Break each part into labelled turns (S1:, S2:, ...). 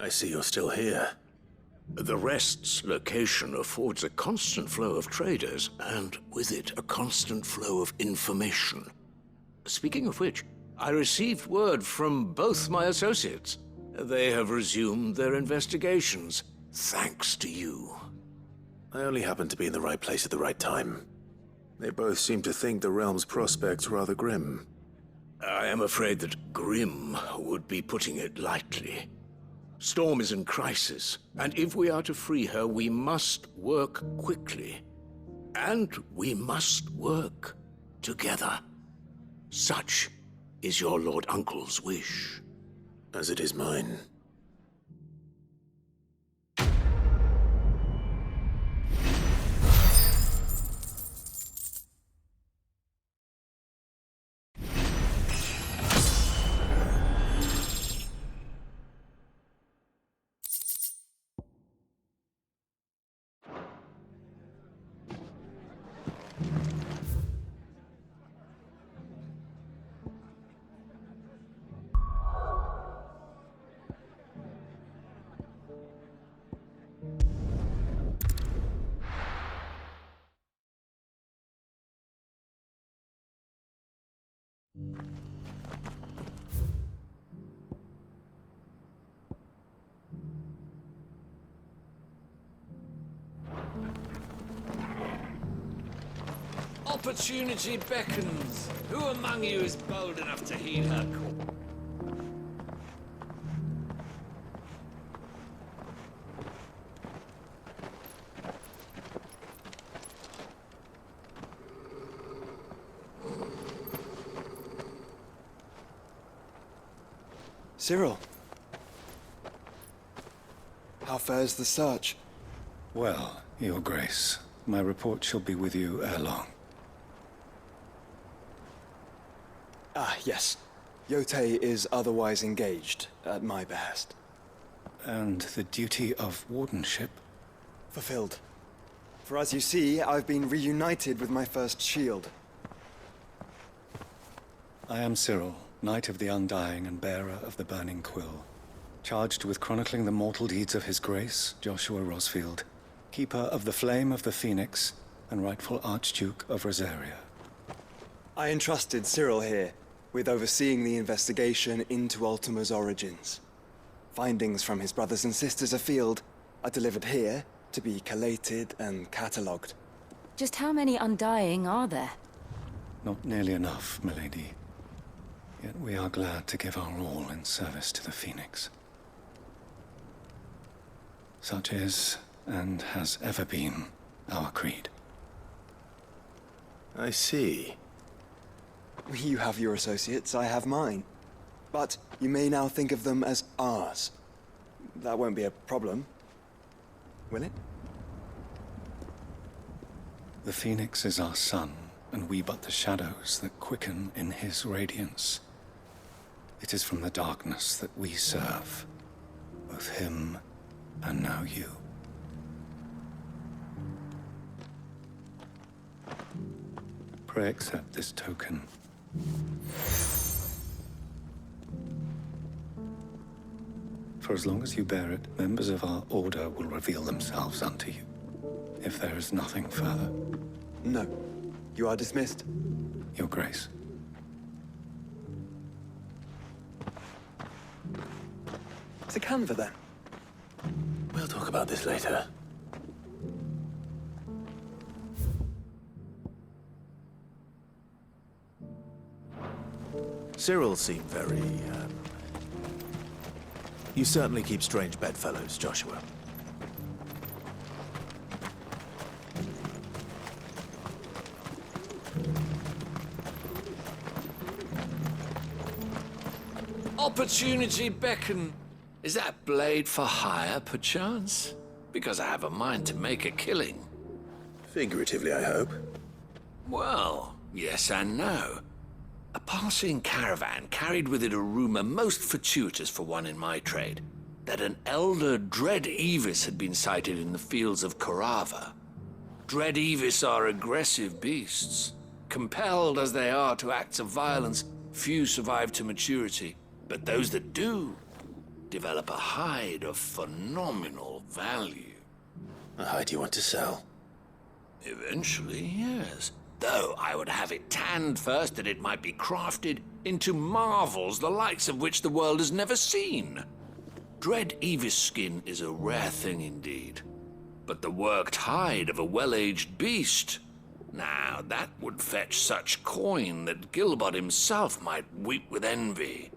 S1: I see you're still here. The Rest's location affords a constant flow of traders, and with it, a constant flow of information. Speaking of which, I received word from both my associates. They have resumed their investigations, thanks to you.
S2: I only happened to be in the right place at the right time. They both seem to think the realm's prospects rather grim.
S1: I am afraid that grim would be putting it lightly. Storm is in crisis, and if we are to free her, we must work quickly. And we must work together. Such is your Lord Uncle's wish.
S2: As it is mine.
S3: Opportunity beckons. Who among you is bold enough to heed her call?
S4: Cyril. How fares the search?
S5: Well, Your Grace, my report shall be with you ere long.
S4: Ah, yes. Yotei is otherwise engaged, at my behest.
S5: And the duty of wardenship?
S4: Fulfilled. For as you see, I've been reunited with my first shield.
S5: I am Cyril, Knight of the Undying and bearer of the Burning Quill, charged with chronicling the mortal deeds of His Grace, Joshua Rosfield, keeper of the Flame of the Phoenix and rightful Archduke of Rosaria.
S4: I entrusted Cyril here with overseeing the investigation into Ultima's origins. Findings from his brothers and sisters afield are delivered here to be collated and catalogued.
S6: Just how many Undying are there?
S5: Not nearly enough, milady. Yet we are glad to give our all in service to the Phoenix. Such is, and has ever been, our creed.
S2: I see.
S4: You have your associates, I have mine. But you may now think of them as ours. That won't be a problem, will it?
S5: The Phoenix is our sun, and we but the shadows that quicken in his radiance. It is from the darkness that we serve, both him and now you. Pray accept this token. For as long as you bear it, members of our order will reveal themselves unto you, if there is nothing further.
S4: No. You are dismissed.
S5: Your Grace.
S4: It's a canva, then.
S2: We'll talk about this later. Cyril seemed very, You certainly keep strange bedfellows, Joshua.
S3: Opportunity beckon. Is that blade for hire, perchance? Because I have a mind to make a killing.
S2: Figuratively, I hope.
S3: Well, yes and no. A passing caravan carried with it a rumor most fortuitous for one in my trade, that an elder Dread Evis had been sighted in the fields of Korava. Dread Evis are aggressive beasts. Compelled as they are to acts of violence, few survive to maturity, but those that do develop a hide of phenomenal value.
S2: A hide you want to sell?
S3: Eventually, yes. Though I would have it tanned first that it might be crafted into marvels the likes of which the world has never seen. Dread Evis skin is a rare thing indeed. But the worked hide of a well-aged beast, now that would fetch such coin that Gilbert himself might weep with envy.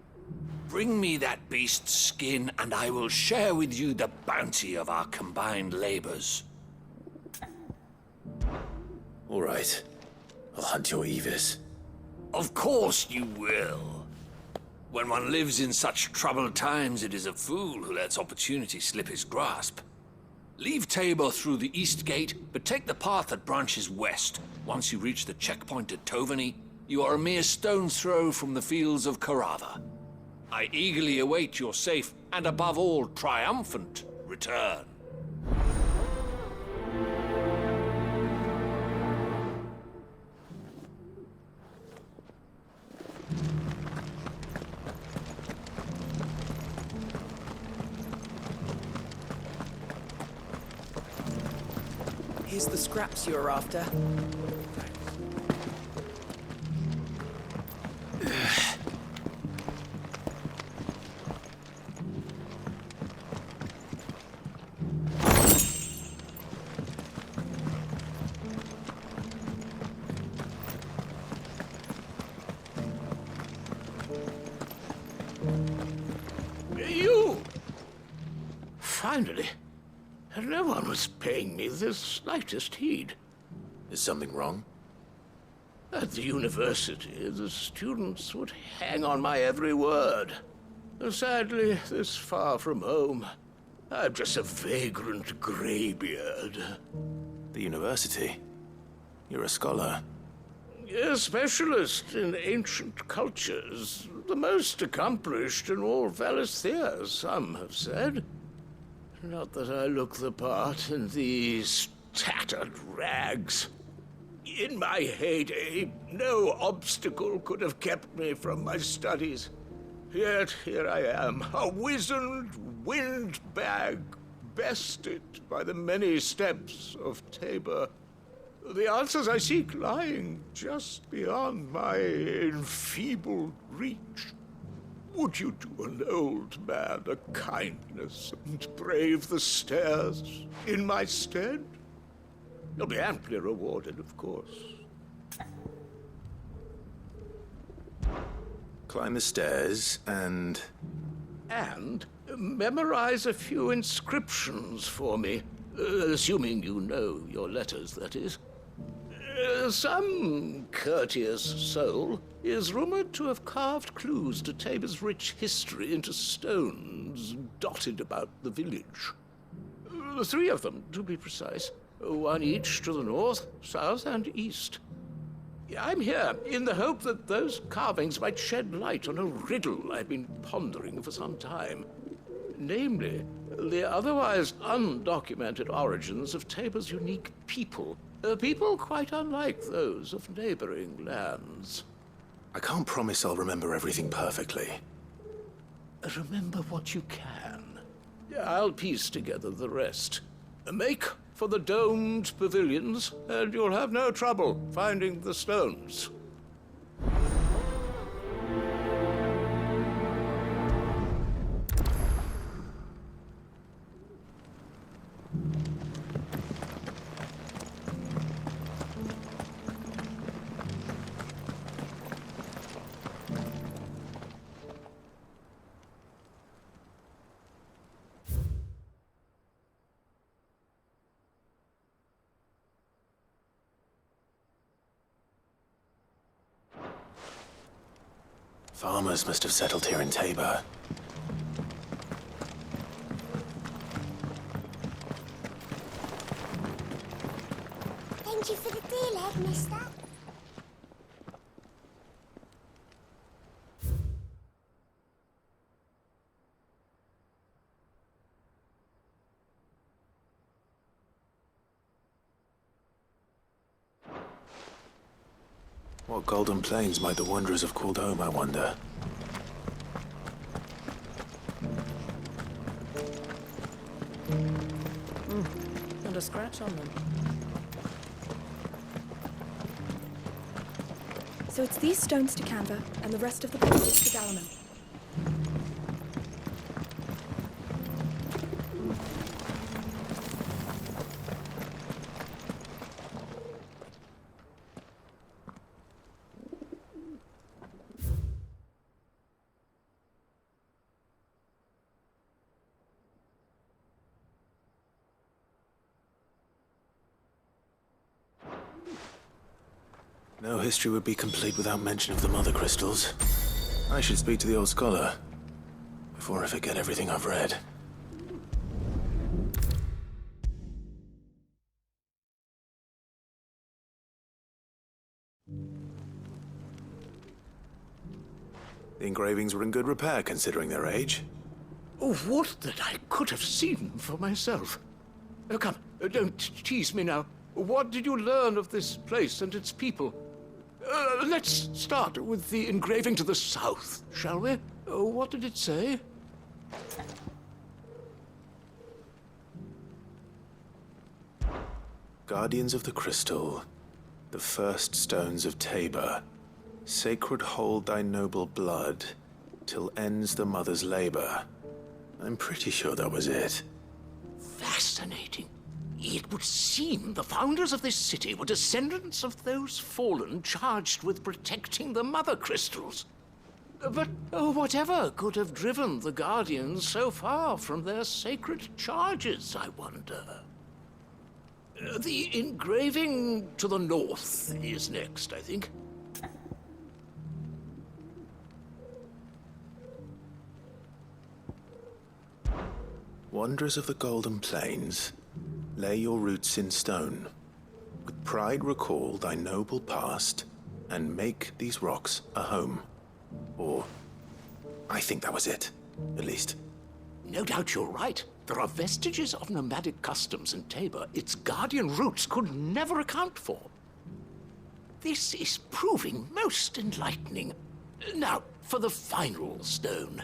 S3: Bring me that beast's skin, and I will share with you the bounty of our combined labors.
S2: All right. I'll hunt your Evis.
S3: Of course you will. When one lives in such troubled times, it is a fool who lets opportunity slip his grasp. Leave Tabor through the east gate, but take the path that branches west. Once you reach the checkpoint at Tovany, you are a mere stone's throw from the fields of Carava. I eagerly await your safe, and above all, triumphant return.
S7: Here's the scraps you're after.
S1: You! Finally. No one was paying me the slightest heed.
S2: Is something wrong?
S1: At the university, the students would hang on my every word. Sadly, this far from home, I'm just a vagrant graybeard.
S2: The university? You're a scholar.
S1: A specialist in ancient cultures. The most accomplished in all Valisthea, some have said. Not that I look the part in these tattered rags. In my heyday, no obstacle could have kept me from my studies. Yet here I am, a wizened windbag, bested by the many steps of Tabor. The answers I seek lying just beyond my enfeebled reach. Would you do an old man a kindness and brave the stairs in my stead? You'll be amply rewarded, of course.
S2: Climb the stairs and...
S1: And memorize a few inscriptions for me, assuming you know your letters, that is. Some courteous soul is rumored to have carved clues to Tabor's rich history into stones dotted about the village. 3 of them, to be precise. 1 each to the north, south, and east. I'm here in the hope that those carvings might shed light on a riddle I've been pondering for some time. Namely, the otherwise undocumented origins of Tabor's unique people. People quite unlike those of neighboring lands.
S2: I can't promise I'll remember everything perfectly.
S1: Remember what you can. I'll piece together the rest. Make for the domed pavilions, and you'll have no trouble finding the stones.
S2: Farmers must have settled here in Tabor.
S8: Thank you for the deal, Headmaster.
S2: What golden plains might the wanderers have called home, I wonder?
S7: Not a scratch on them.
S9: So it's these stones to Canva, and the rest of the passage to Galaman.
S2: No history would be complete without mention of the mother crystals. I should speak to the old scholar before I forget everything I've read. The engravings were in good repair considering their age.
S1: Oh, what that I could have seen for myself. Oh, come, don't tease me now. What did you learn of this place and its people? Let's start with the engraving to the south, shall we? What did it say?
S2: Guardians of the Crystal, the first stones of Tabor, sacred hold thy noble blood, till ends the mother's labor. I'm pretty sure that was it.
S1: Fascinating. It would seem the founders of this city were descendants of those fallen charged with protecting the mother crystals. But whatever could have driven the Guardians so far from their sacred charges, I wonder? The engraving to the north is next, I think.
S2: Wanderers of the Golden Plains, lay your roots in stone. With pride recall thy noble past, and make these rocks a home. Or, I think that was it, at least.
S1: No doubt you're right. There are vestiges of nomadic customs in Tabor its guardian roots could never account for. This is proving most enlightening. Now, for the final stone.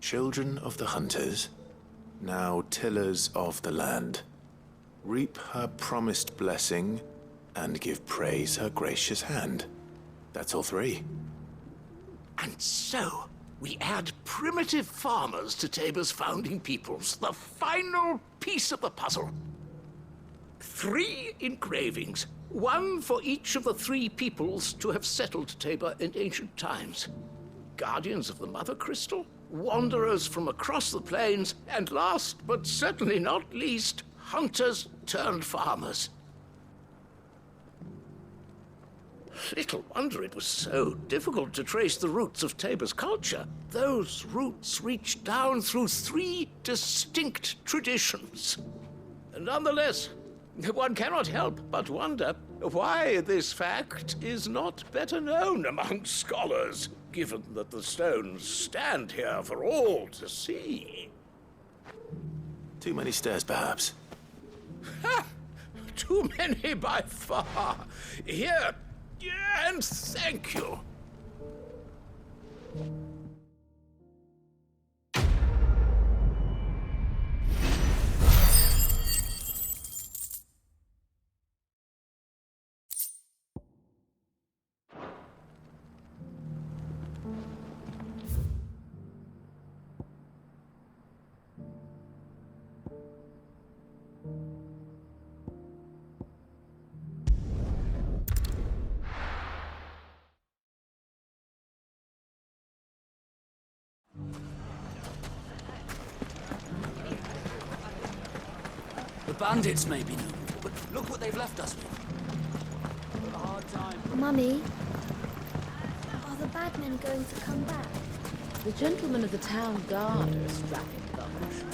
S2: Children of the hunters, now tillers of the land, reap her promised blessing and give praise her gracious hand. That's all three.
S1: And so, we add primitive farmers to Tabor's founding peoples, the final piece of the puzzle. 3 engravings, one for each of the 3 peoples to have settled Tabor in ancient times. Guardians of the Mother Crystal, wanderers from across the plains, and last but certainly not least, hunters turned farmers. Little wonder it was so difficult to trace the roots of Tabor's culture. Those roots reach down through 3 distinct traditions. Nonetheless, one cannot help but wonder why this fact is not better known among scholars, given that the stones stand here for all to see.
S2: Too many stairs, perhaps.
S1: Ha! Too many by far. Here, and thank you.
S10: The bandits may be known, but look what they've left us with. A hard time.
S8: Mummy, are the bad men going to come back?
S11: The gentlemen of the town guard are a strapping bunch.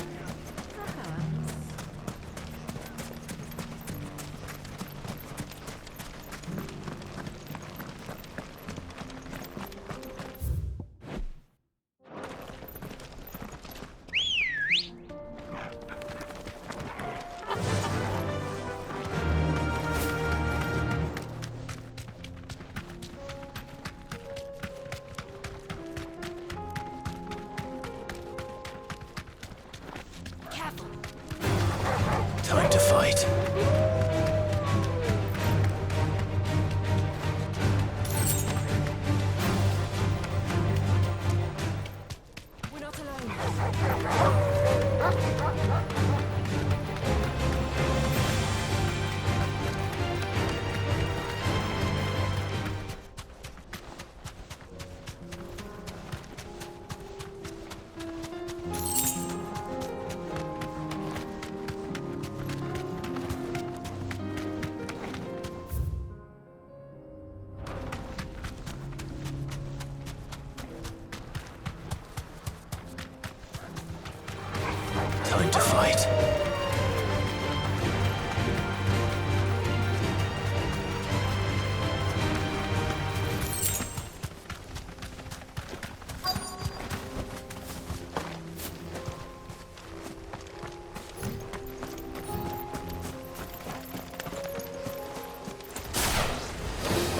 S2: right.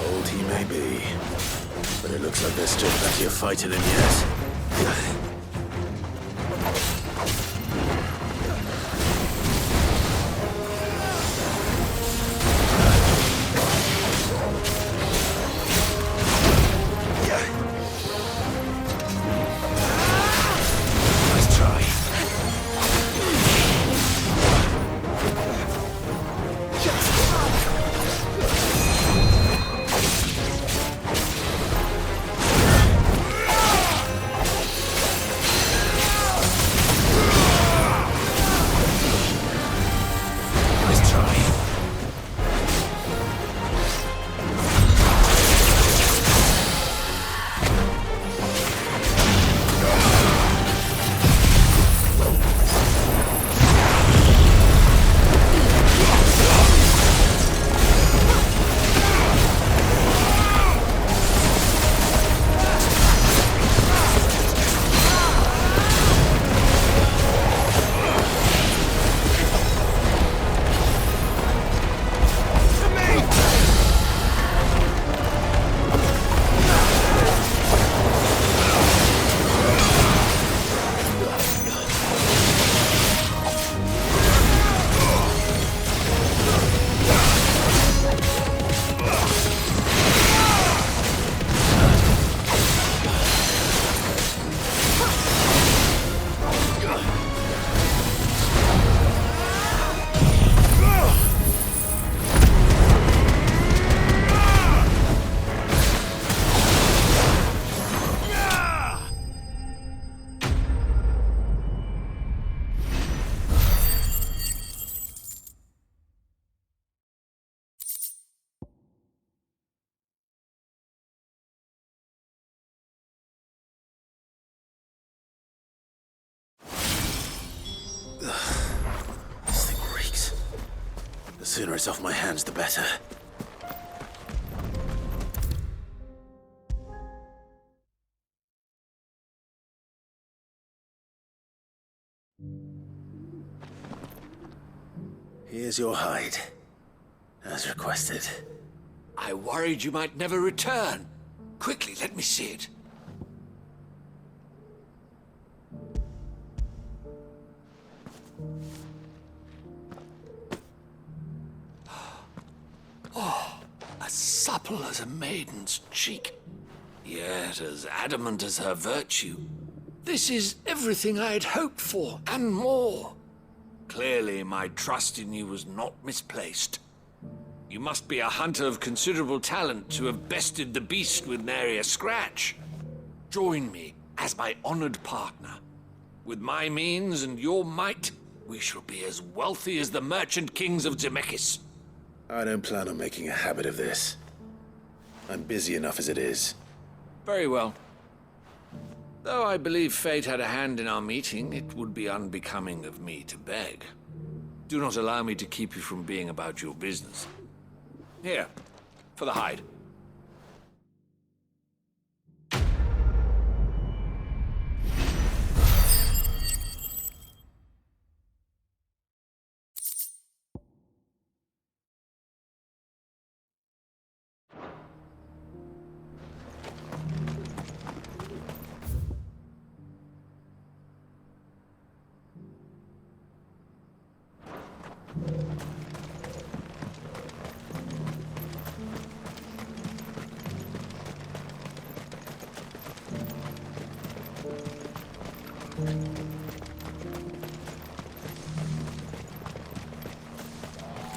S2: Old he may be, but it looks like there's still plenty of fight in him yet. Nice try. Nice try. This thing reeks. The sooner it's off my hands, the better. Here's your hide, as requested.
S3: I worried you might never return. Quickly, let me see it. Oh, as supple as a maiden's cheek, yet as adamant as her virtue. This is everything I had hoped for, and more. Clearly, my trust in you was not misplaced. You must be a hunter of considerable talent to have bested the beast with nary a scratch. Join me as my honored partner. With my means and your might, we shall be as wealthy as the merchant kings of Zemeckis.
S2: I don't plan on making a habit of this. I'm busy enough as it is.
S3: Very well. Though I believe fate had a hand in our meeting, it would be unbecoming of me to beg. Do not allow me to keep you from being about your business. Here, for the hide.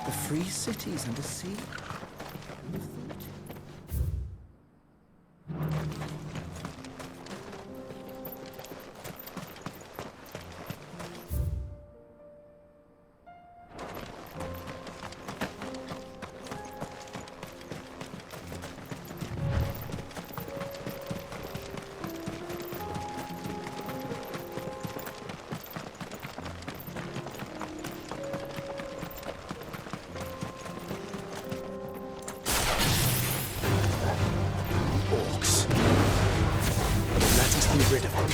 S10: The free cities and the sea. be rid of him.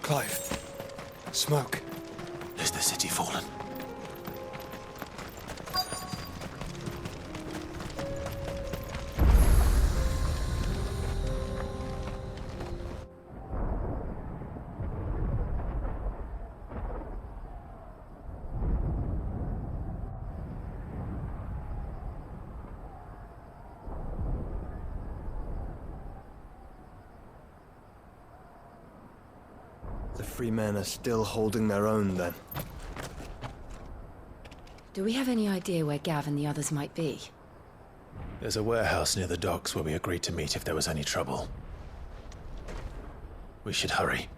S4: Clive. Smoke.
S2: Is the city fallen?
S4: The free men are still holding their own, then.
S6: Do we have any idea where Gav and the others might be?
S2: There's a warehouse near the docks where we agreed to meet if there was any trouble. We should hurry.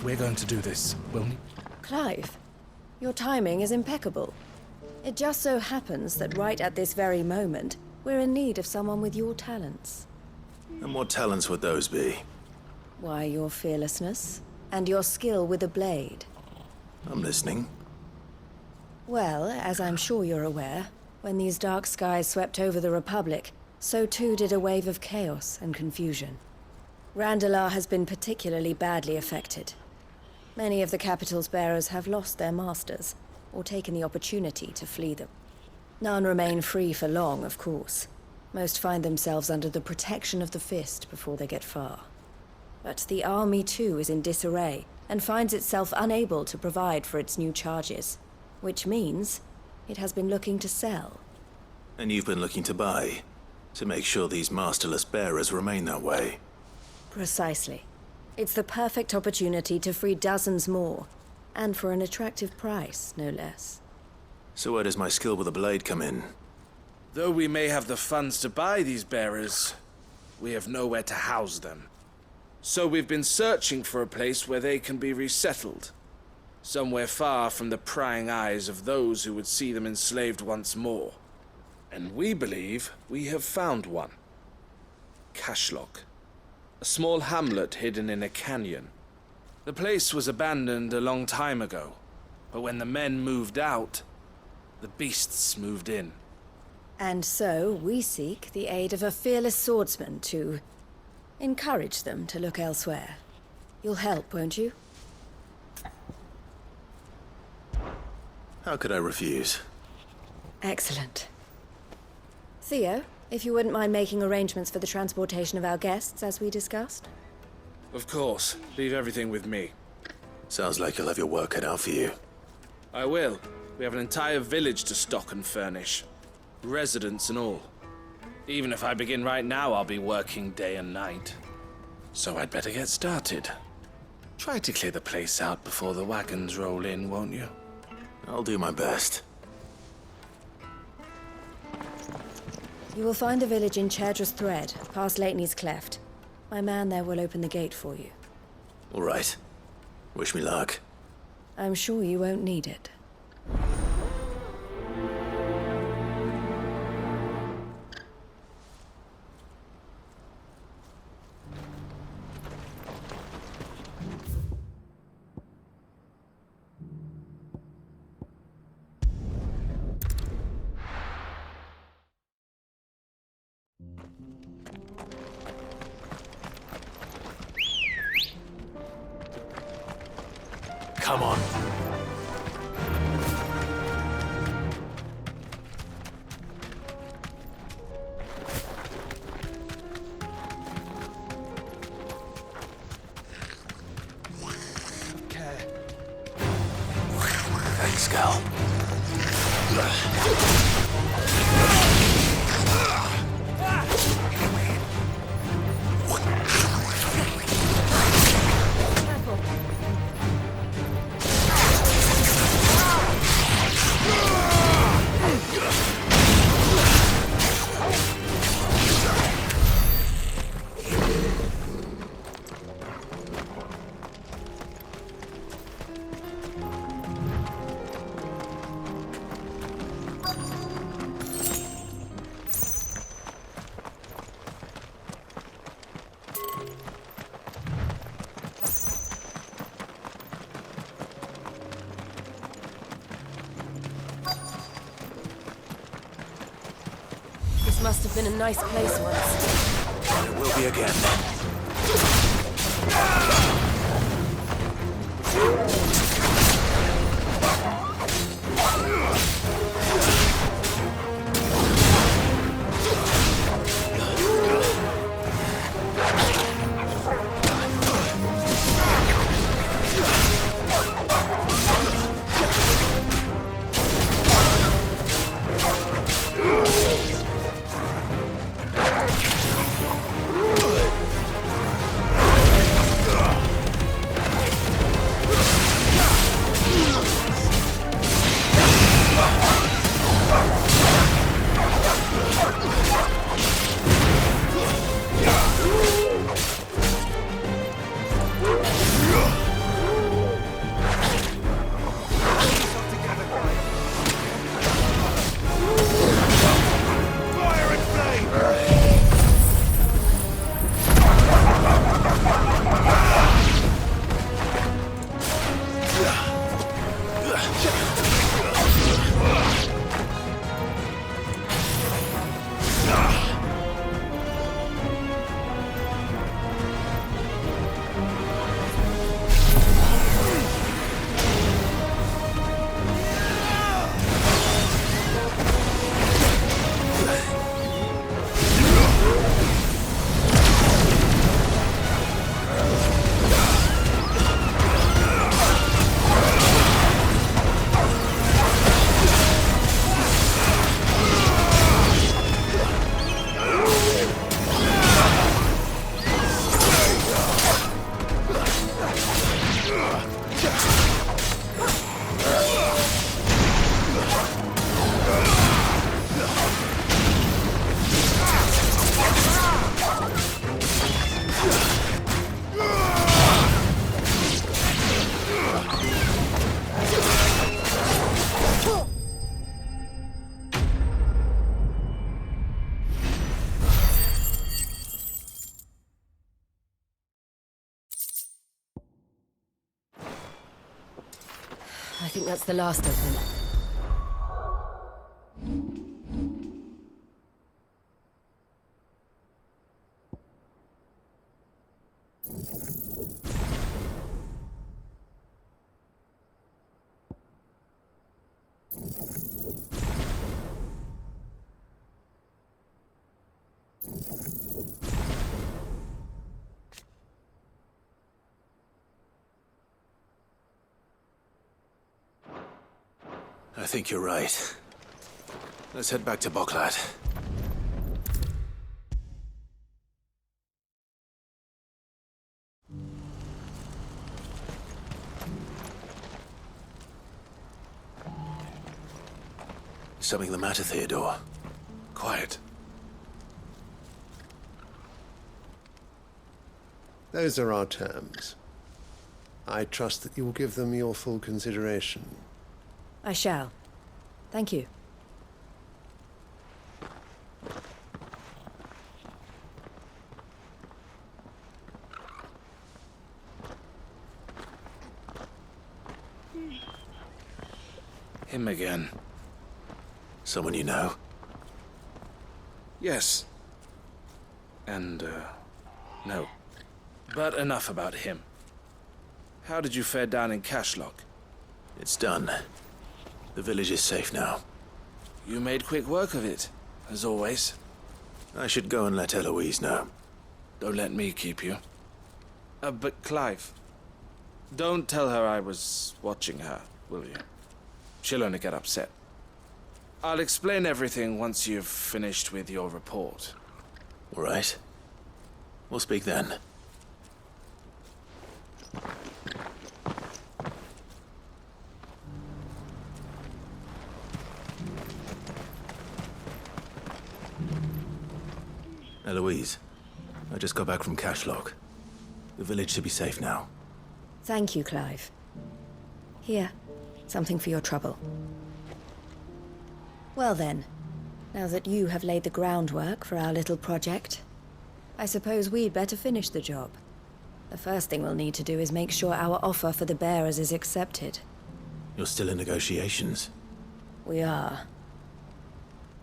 S10: We're going to do this, will we?
S12: Clive, your timing is impeccable. It just so happens that right at this very moment, we're in need of someone with your talents.
S2: And what talents would those be?
S12: Why, your fearlessness, and your skill with a blade.
S2: I'm listening.
S12: Well, as I'm sure you're aware, when these dark skies swept over the Republic, so too did a wave of chaos and confusion. Randalar has been particularly badly affected. Many of the capital's bearers have lost their masters, or taken the opportunity to flee them. None remain free for long, of course. Most find themselves under the protection of the Fist before they get far. But the army too is in disarray, and finds itself unable to provide for its new charges. Which means it has been looking to sell.
S2: And you've been looking to buy, to make sure these masterless bearers remain that way.
S12: Precisely. It's the perfect opportunity to free dozens more, and for an attractive price, no less.
S2: So where does my skill with a blade come in?
S13: Though we may have the funds to buy these bearers, we have nowhere to house them. So we've been searching for a place where they can be resettled. somewhere far from the prying eyes of those who would see them enslaved once more. And we believe we have found one. Cashlock, a small hamlet hidden in a canyon. The place was abandoned a long time ago, but when the men moved out, the beasts moved in.
S12: And so we seek the aid of a fearless swordsman to encourage them to look elsewhere. You'll help, won't you?
S2: How could I refuse?
S12: Excellent. Theo, if you wouldn't mind making arrangements for the transportation of our guests, as we discussed.
S13: Of course. Leave everything with me.
S2: Sounds like you'll have your work cut out for you.
S13: I will. We have an entire village to stock and furnish. Residents and all. Even if I begin right now, I'll be working day and night. So I'd better get started. Try to clear the place out before the wagons roll in, won't you?
S2: I'll do my best.
S12: You will find a village in Chairdress Thread, past Lateney's Cleft. My man there will open the gate for you.
S2: All right. Wish me luck.
S12: I'm sure you won't need it.
S2: Come on. Thanks, Gal.
S6: Must have been a nice place once.
S2: And it will be again.
S6: I think that's the last of them.
S2: I think you're right. Let's head back to Boklat. Something the matter, Theodore?
S3: Quiet.
S14: Those are our terms. I trust that you will give them your full consideration.
S12: I shall. Thank you.
S13: Him again.
S2: Someone you know?
S13: Yes. And, no. But enough about him. How did you fare down in Cashlock?
S2: It's done. The village is safe now.
S13: You made quick work of it, as always.
S2: I should go and let Eloise know.
S13: Don't let me keep you. But Clive, don't tell her I was watching her, will you? She'll only get upset. I'll explain everything once you've finished with your report.
S2: All right. We'll speak then. Eloise, I just got back from Cashlock. The village should be safe now.
S12: Thank you, Clive. Here, something for your trouble. Well then, now that you have laid the groundwork for our little project, I suppose we'd better finish the job. The first thing we'll need to do is make sure our offer for the bearers is accepted.
S2: You're still in negotiations?
S12: We are.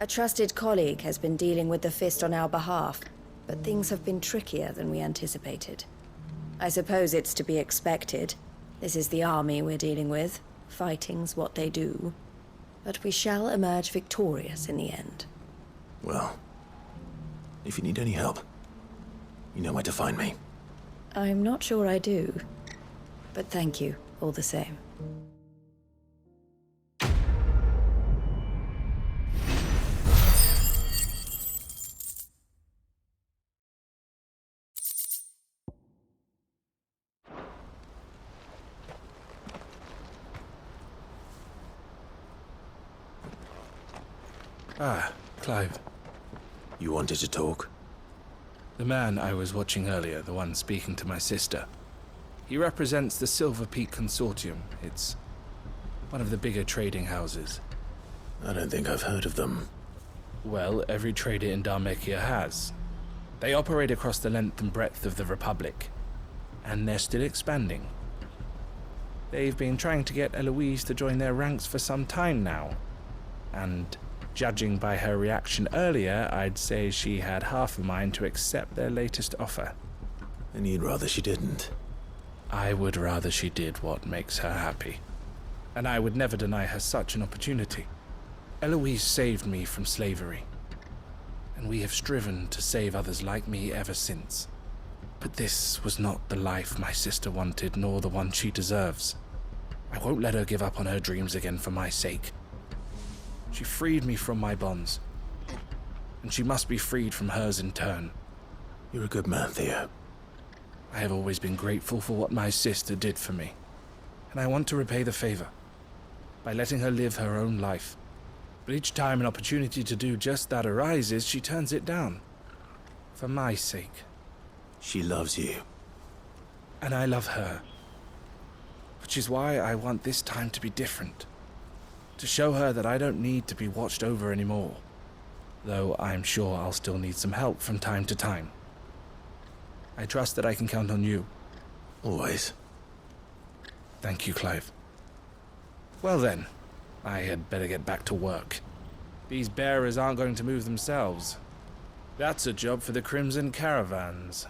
S12: A trusted colleague has been dealing with the Fist on our behalf, but things have been trickier than we anticipated. I suppose it's to be expected. This is the army we're dealing with. Fighting's what they do. But we shall emerge victorious in the end.
S2: Well, if you need any help, you know where to find me.
S12: I'm not sure I do, but thank you all the same.
S13: Ah, Clive.
S2: You wanted to talk?
S13: The man I was watching earlier, the one speaking to my sister. He represents the Silver Peak Consortium. It's one of the bigger trading houses.
S2: I don't think I've heard of them.
S13: Well, every trader in Dharmekia has. They operate across the length and breadth of the Republic, and they're still expanding. They've been trying to get Eloise to join their ranks for some time now, and judging by her reaction earlier, I'd say she had half a mind to accept their latest offer.
S2: And you'd rather she didn't?
S13: I would rather she did what makes her happy. And I would never deny her such an opportunity. Eloise saved me from slavery, and we have striven to save others like me ever since. But this was not the life my sister wanted, nor the one she deserves. I won't let her give up on her dreams again for my sake. She freed me from my bonds, and she must be freed from hers in turn.
S2: You're a good man, Theo.
S13: I have always been grateful for what my sister did for me, and I want to repay the favor by letting her live her own life. But each time an opportunity to do just that arises, she turns it down. For my sake.
S2: She loves you.
S13: And I love her. Which is why I want this time to be different. To show her that I don't need to be watched over anymore. Though I'm sure I'll still need some help from time to time. I trust that I can count on you.
S2: Always.
S13: Thank you, Clive. Well then, I had better get back to work. These bearers aren't going to move themselves. That's a job for the Crimson Caravans.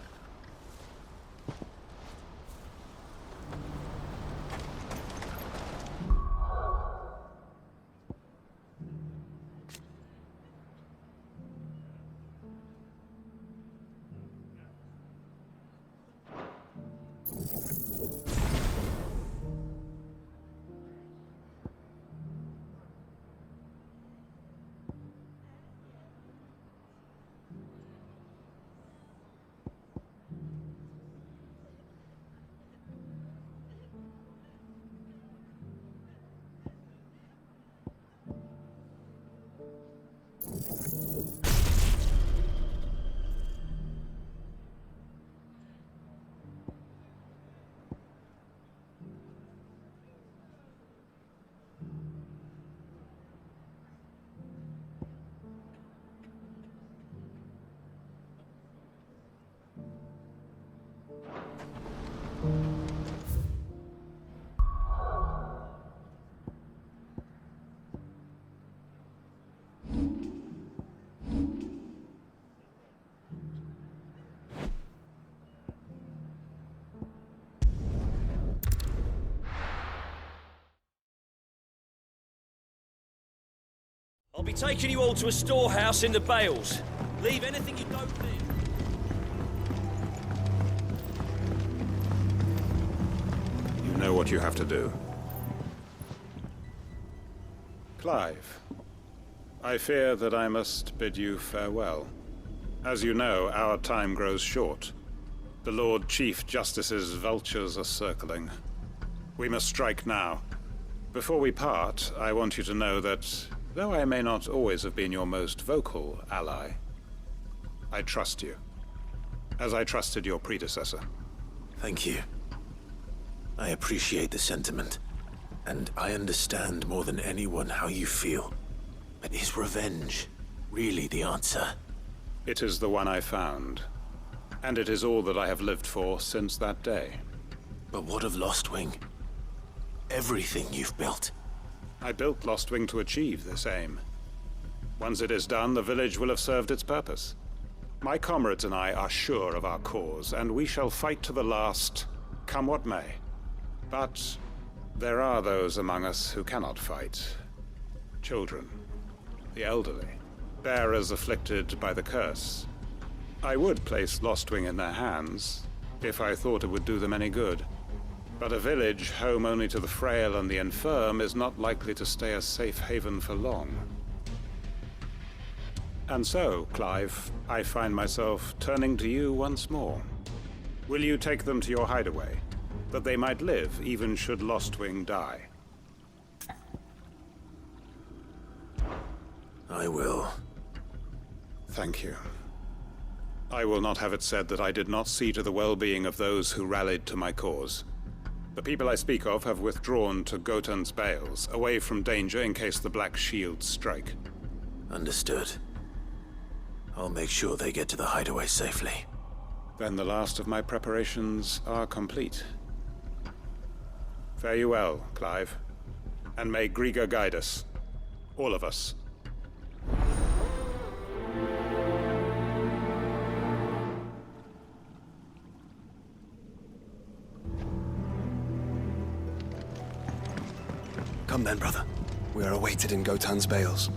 S10: I'll be taking you all to a storehouse in the Bales. Leave anything you don't need.
S15: You know what you have to do. Clive, I fear that I must bid you farewell. As you know, our time grows short. The Lord Chief Justice's vultures are circling. We must strike now. Before we part, I want you to know that, though I may not always have been your most vocal ally, I trust you, as I trusted your predecessor.
S2: Thank you. I appreciate the sentiment, and I understand more than anyone how you feel. But is revenge really the answer?
S15: It is the one I found, and it is all that I have lived for since that day.
S2: But what of Lostwing? Everything you've built.
S15: I built Lostwing to achieve this aim. Once it is done, the village will have served its purpose. My comrades and I are sure of our cause, and we shall fight to the last, come what may. But there are those among us who cannot fight. Children, the elderly, bearers afflicted by the curse. I would place Lostwing in their hands, if I thought it would do them any good. But a village home only to the frail and the infirm is not likely to stay a safe haven for long. And so, Clive, I find myself turning to you once more. Will you take them to your hideaway, that they might live even should Lostwing die?
S2: I will.
S15: Thank you. I will not have it said that I did not see to the well-being of those who rallied to my cause. The people I speak of have withdrawn to Gotan's Bales, away from danger in case the Black Shields strike.
S2: Understood. I'll make sure they get to the hideaway safely.
S15: Then the last of my preparations are complete. Fare you well, Clive. And may Griga guide us. All of us.
S4: Come then, brother. We are awaited in Gotan's Bales.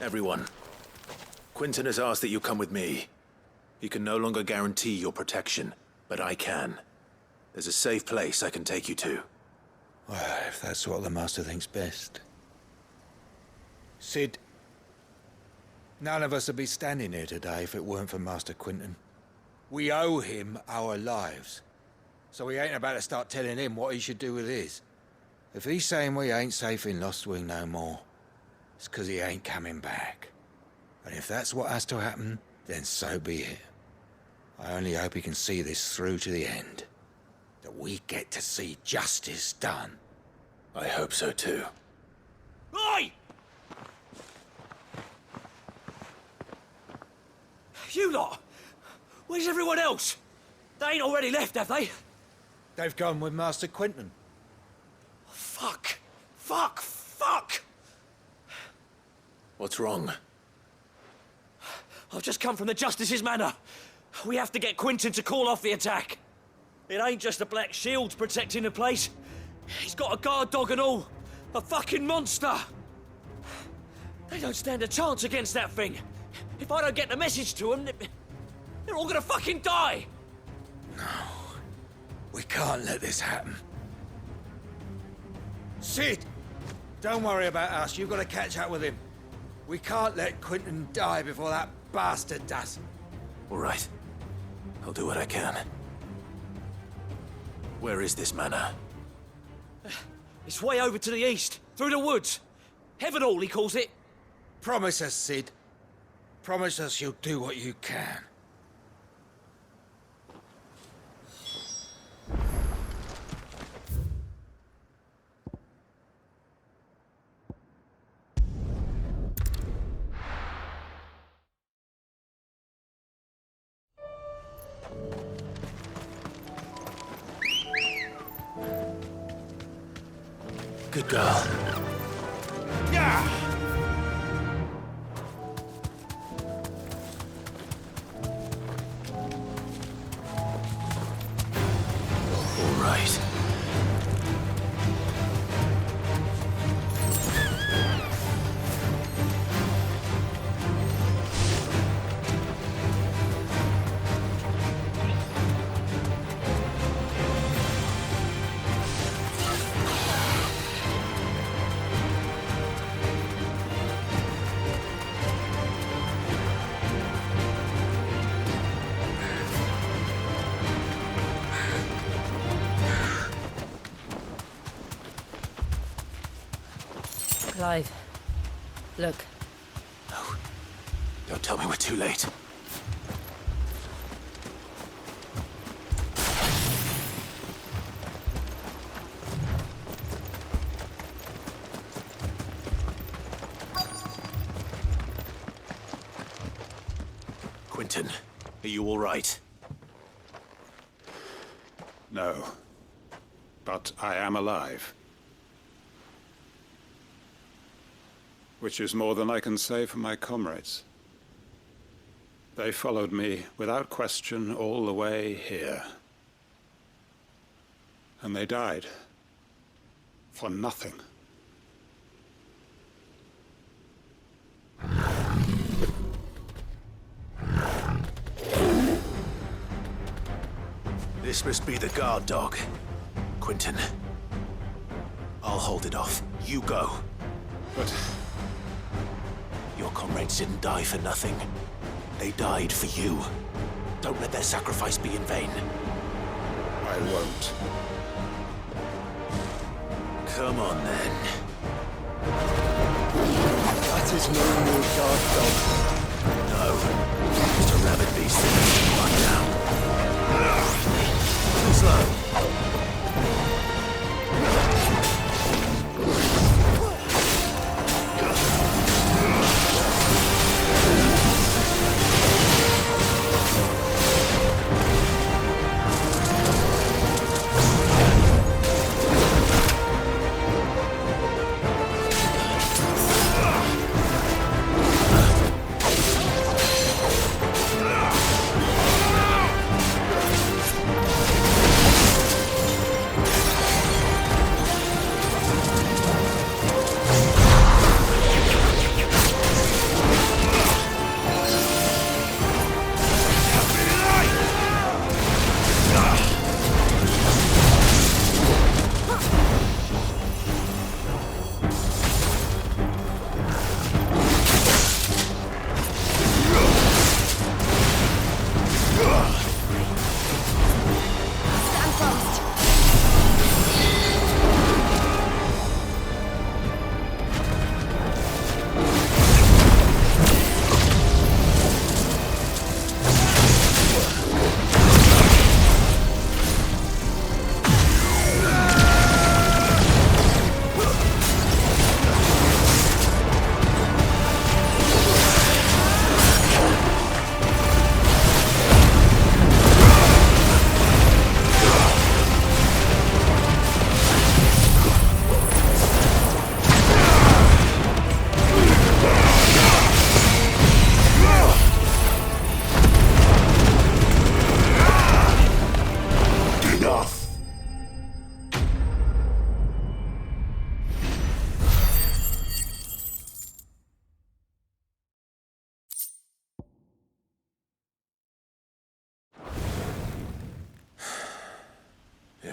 S2: Everyone, Quinton has asked that you come with me. He can no longer guarantee your protection, but I can. There's a safe place I can take you to.
S16: Well, if that's what the Master thinks best. Sid, none of us would be standing here today if it weren't for Master Quinton. We owe him our lives. So we ain't about to start telling him what he should do with his. If he's saying we ain't safe in Lost Wing no more, it's 'cause he ain't coming back. And if that's what has to happen, then so be it. I only hope he can see this through to the end. That we get to see justice done.
S2: I hope so too.
S10: Oi! You lot! Where's everyone else? They ain't already left, have they?
S16: They've gone with Master Quinton.
S10: Fuck! Fuck! Fuck!
S2: What's wrong?
S10: I've just come from the Justice's Manor. We have to get Quinton to call off the attack. It ain't just the Black Shields protecting the place. He's got a guard dog and all. A fucking monster! They don't stand a chance against that thing. If I don't get the message to them, they're all gonna fucking die!
S16: No. We can't let this happen. Sid! Don't worry about us. You've got to catch up with him. We can't let Quinton die before that bastard does.
S2: All right. I'll do what I can. Where is this manor?
S10: It's way over to the east, through the woods. Heavenhall, he calls it.
S16: Promise us, Sid. Promise us you'll do what you can.
S2: Good girl.
S16: Yeah!
S2: All right.
S12: Clive, look.
S2: No. Don't tell me we're too late. Quinton, are you all right?
S15: No. But I am alive. Which is more than I can say for my comrades. They followed me without question all the way here. And they died. For nothing.
S2: This must be the guard dog. Quinton. I'll hold it off. You go.
S15: But
S2: your comrades didn't die for nothing. They died for you. Don't let their sacrifice be in vain.
S15: I won't.
S2: Come on, then.
S4: That is no more guard dog.
S2: No. Just a rabid beast that needs to run down. Too slow.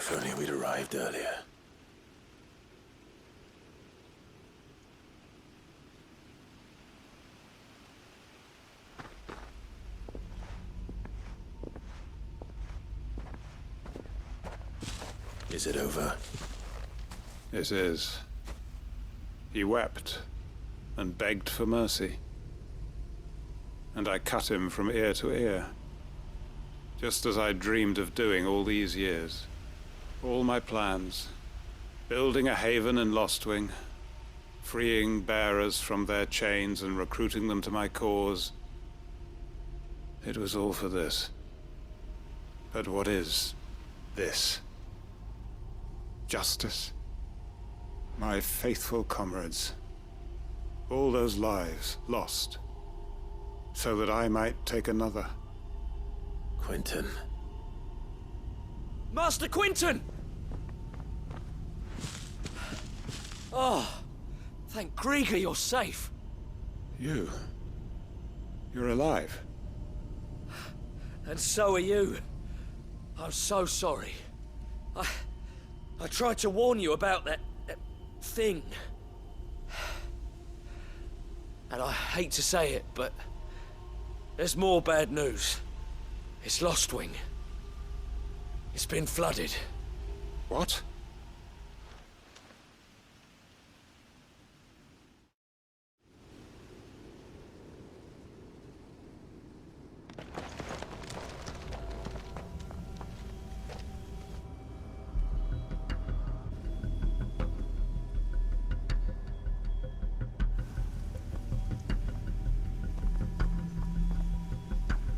S2: If only we'd arrived earlier. Is it over?
S15: It is. He wept and begged for mercy. And I cut him from ear to ear, just as I dreamed of doing all these years. All my plans, building a haven in Lostwing, freeing bearers from their chains and recruiting them to my cause. It was all for this. But what is this? Justice. My faithful comrades. All those lives lost, so that I might take another.
S2: Quentin.
S10: Master Quentin! Oh, thank Grieger you're safe.
S15: You're alive.
S10: And so are you. I'm so sorry. I tried to warn you about that thing. And I hate to say it, but there's more bad news. It's Lostwing. It's been flooded.
S15: What?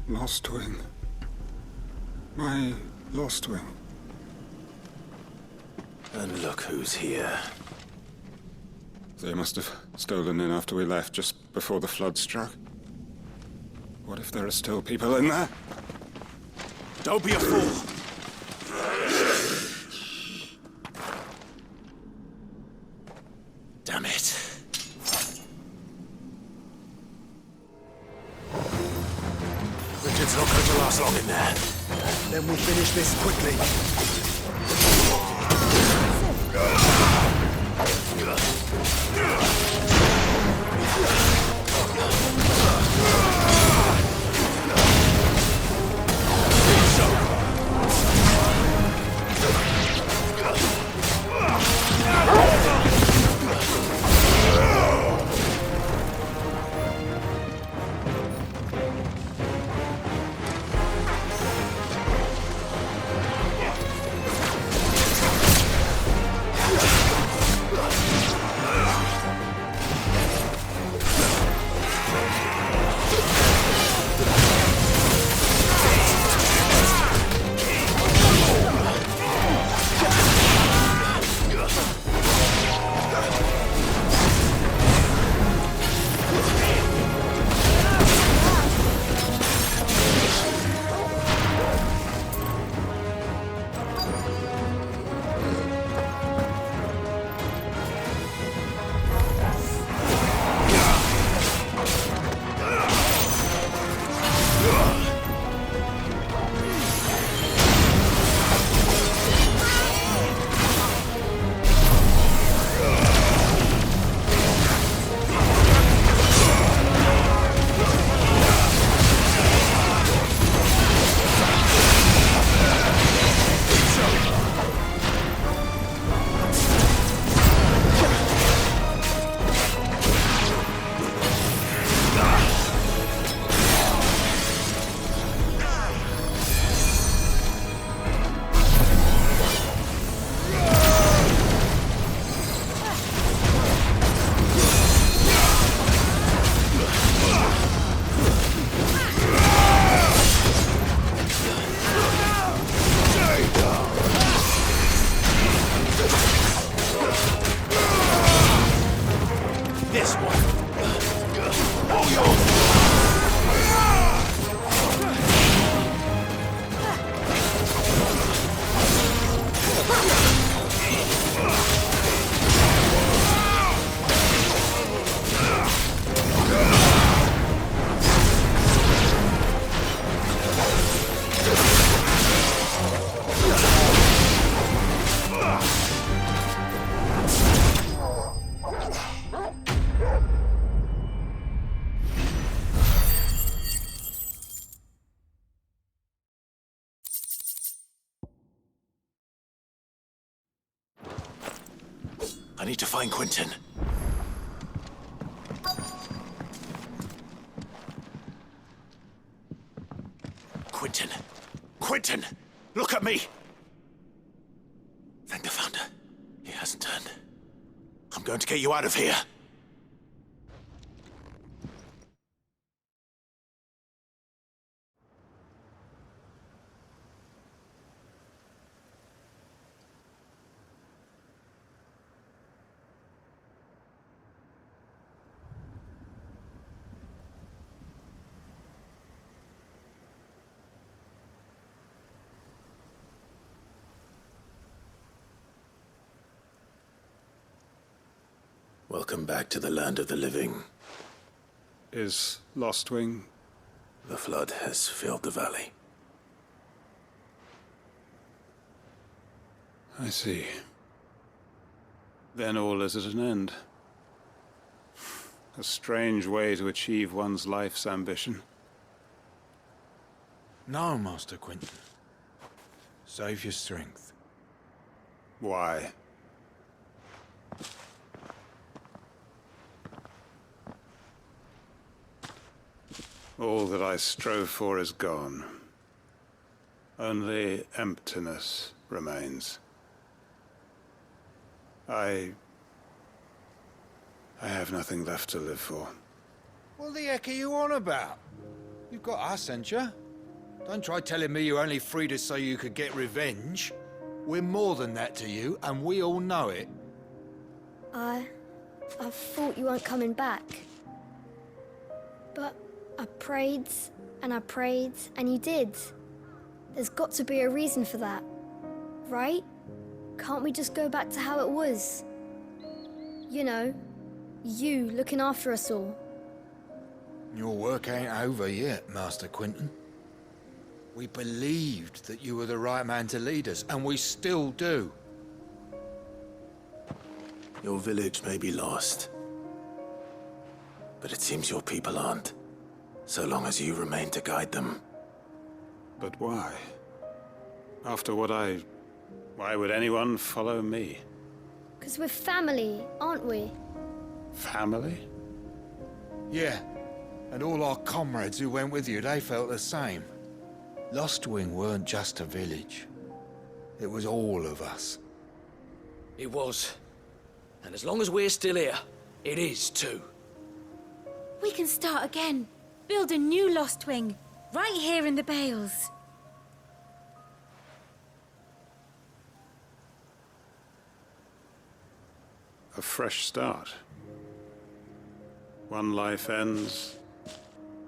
S15: Lostwing. My Lostwing.
S2: And look who's here.
S15: They must have stolen in after we left, just before the flood struck. What if there are still people in there?
S2: Don't be a fool! Damn it. Richard's not going to last long in there.
S4: Then we'll finish this quickly.
S2: I need to find Quentin. Quentin! Quentin! Look at me! Thank the Founder. He hasn't turned. I'm going to get you out of here. Welcome back to the land of the living.
S15: Is Lostwing?
S2: The flood has filled the valley.
S15: I see. Then all is at an end. A strange way to achieve one's life's ambition.
S16: No, Master Quentin. Save your strength.
S15: Why? All that I strove for is gone. Only emptiness remains. I have nothing left to live for.
S16: What the heck are you on about? You've got us, ain't you? Don't try telling me you only freed us so you could get revenge. We're more than that to you, and we all know it.
S8: I thought you weren't coming back. But I prayed, and you did. There's got to be a reason for that, right? Can't we just go back to how it was? You know, you looking after us all.
S16: Your work ain't over yet, Master Quentin. We believed that you were the right man to lead us, and we still do.
S2: Your village may be lost, but it seems your people aren't, so long as you remain to guide them.
S15: But why? After what why would anyone follow me?
S8: 'Cause we're family, aren't we?
S15: Family?
S16: Yeah, and all our comrades who went with you, they felt the same. Lostwing weren't just a village. It was all of us.
S10: It was. And as long as we're still here, it is too.
S17: We can start again. Build a new Lostwing, right here in the Bales.
S15: A fresh start. One life ends,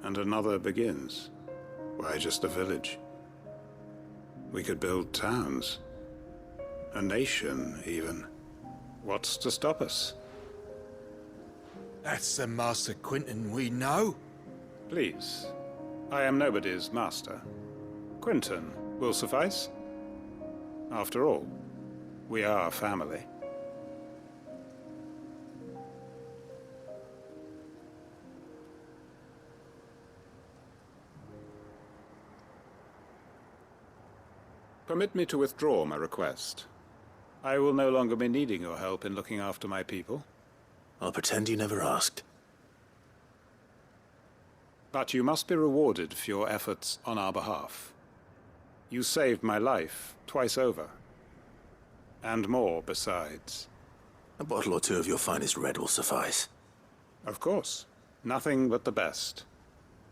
S15: and another begins. Why just a village? We could build towns. A nation, even. What's to stop us?
S16: That's the Master Quentin we know.
S15: Please. I am nobody's master. Quentin will suffice. After all, we are family. Permit me to withdraw my request. I will no longer be needing your help in looking after my people.
S2: I'll pretend you never asked.
S15: But you must be rewarded for your efforts on our behalf. You saved my life twice over. And more besides.
S2: A bottle or two of your finest red will suffice.
S15: Of course. Nothing but the best.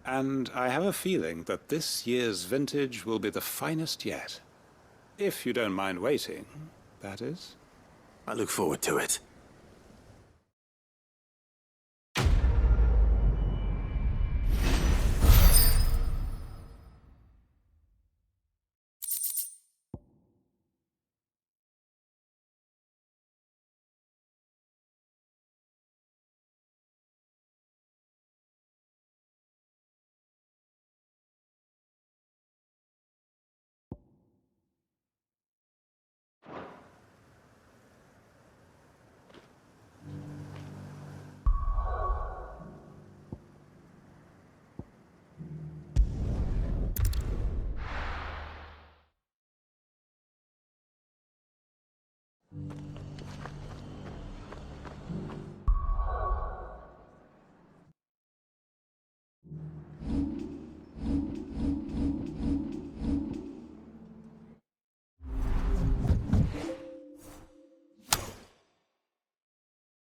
S15: And I have a feeling that this year's vintage will be the finest yet. If you don't mind waiting, that is.
S2: I look forward to it.